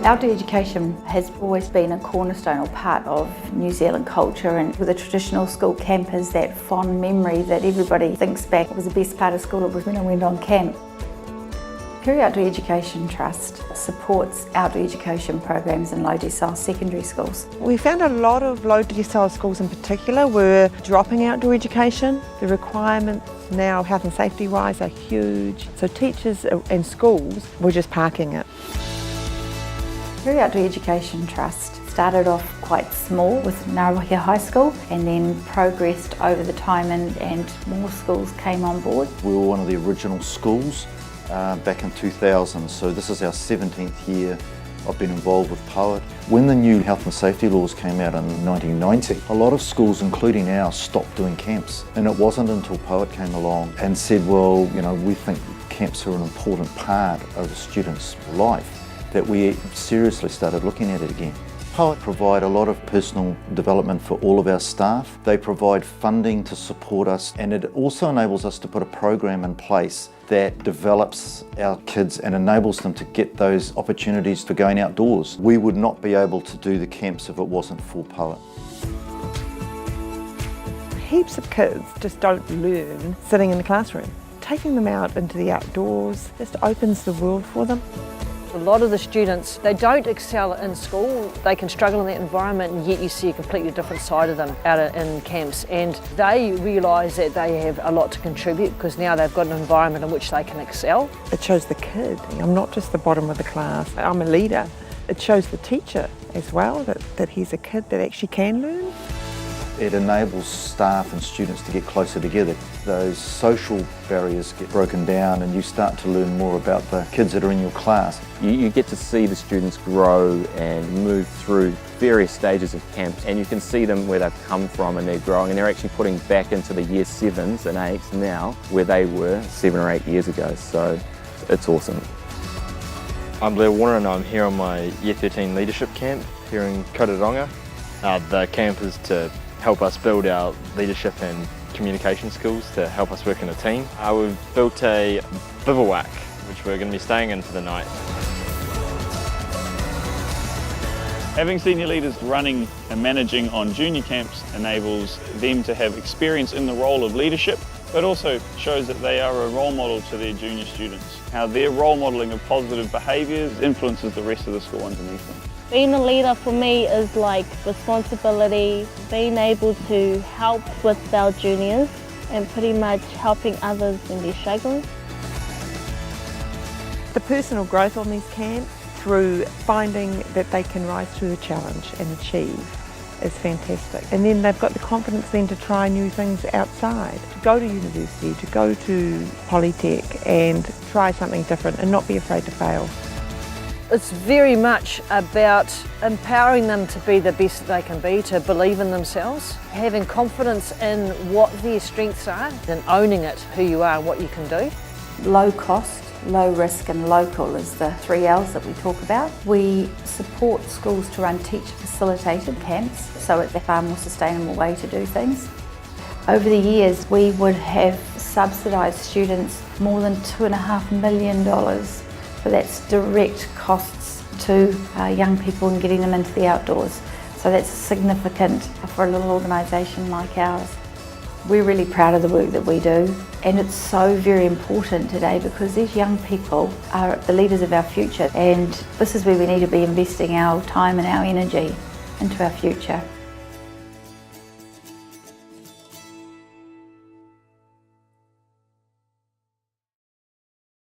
Outdoor education has always been a cornerstone or part of New Zealand culture, and with a traditional school camp is that fond memory that everybody thinks back. It was the best part of school, it was when I went on camp. Perry Outdoor Education Trust supports outdoor education programs in low decile secondary schools. We found a lot of low decile schools in particular were dropping outdoor education. The requirements now, health and safety wise, are huge. So teachers and schools were just parking it. Perry Outdoor Education Trust started off quite small with Ngaruawahia High School and then progressed over the time and more schools came on board. We were one of the original schools back in 2000, so this is our 17th year I've been involved with POET. When the new health and safety laws came out in 1990, a lot of schools, including ours, stopped doing camps. And it wasn't until POET came along and said, well, you know, we think camps are an important part of a student's life, that we seriously started looking at it again. POET provide a lot of personal development for all of our staff. They provide funding to support us, and it also enables us to put a program in place that develops our kids and enables them to get those opportunities for going outdoors. We would not be able to do the camps if it wasn't for POET. Heaps of kids just don't learn sitting in the classroom. Taking them out into the outdoors just opens the world for them. A lot of the students, they don't excel in school. They can struggle in that environment, and yet you see a completely different side of them out in camps, and they realise that they have a lot to contribute because now they've got an environment in which they can excel. It shows the kid, I'm not just the bottom of the class, I'm a leader. It shows the teacher as well that he's a kid that actually can learn. It enables staff and students to get closer together. Those social barriers get broken down and you start to learn more about the kids that are in your class. You get to see the students grow and move through various stages of camp, and you can see them where they've come from and they're growing, and they're actually putting back into the year 7s and 8s now where they were 7 or 8 years ago, so it's awesome. I'm Blair Warner and I'm here on my Year 13 leadership camp here in Kotodonga. The camp is to help us build our leadership and communication skills to help us work in a team. We've built a bivouac which we're going to be staying in for the night. Having senior leaders running and managing on junior camps enables them to have experience in the role of leadership, but also shows that they are a role model to their junior students. How their role modelling of positive behaviours influences the rest of the school underneath them. Being a leader for me is like responsibility, being able to help with our juniors and pretty much helping others when they're struggling. The personal growth on these camps through finding that they can rise to the challenge and achieve is fantastic. And then they've got the confidence then to try new things outside, to go to university, to go to Polytech and try something different and not be afraid to fail. It's very much about empowering them to be the best that they can be, to believe in themselves, having confidence in what their strengths are and owning it, who you are and what you can do. Low cost, low risk and local is the 3 L's that we talk about. We support schools to run teacher-facilitated camps, so it's a far more sustainable way to do things. Over the years, we would have subsidised students more than $2.5 million. So that's direct costs to young people and getting them into the outdoors. So that's significant for a little organisation like ours. We're really proud of the work that we do, and it's so very important today because these young people are the leaders of our future, and this is where we need to be investing our time and our energy into our future.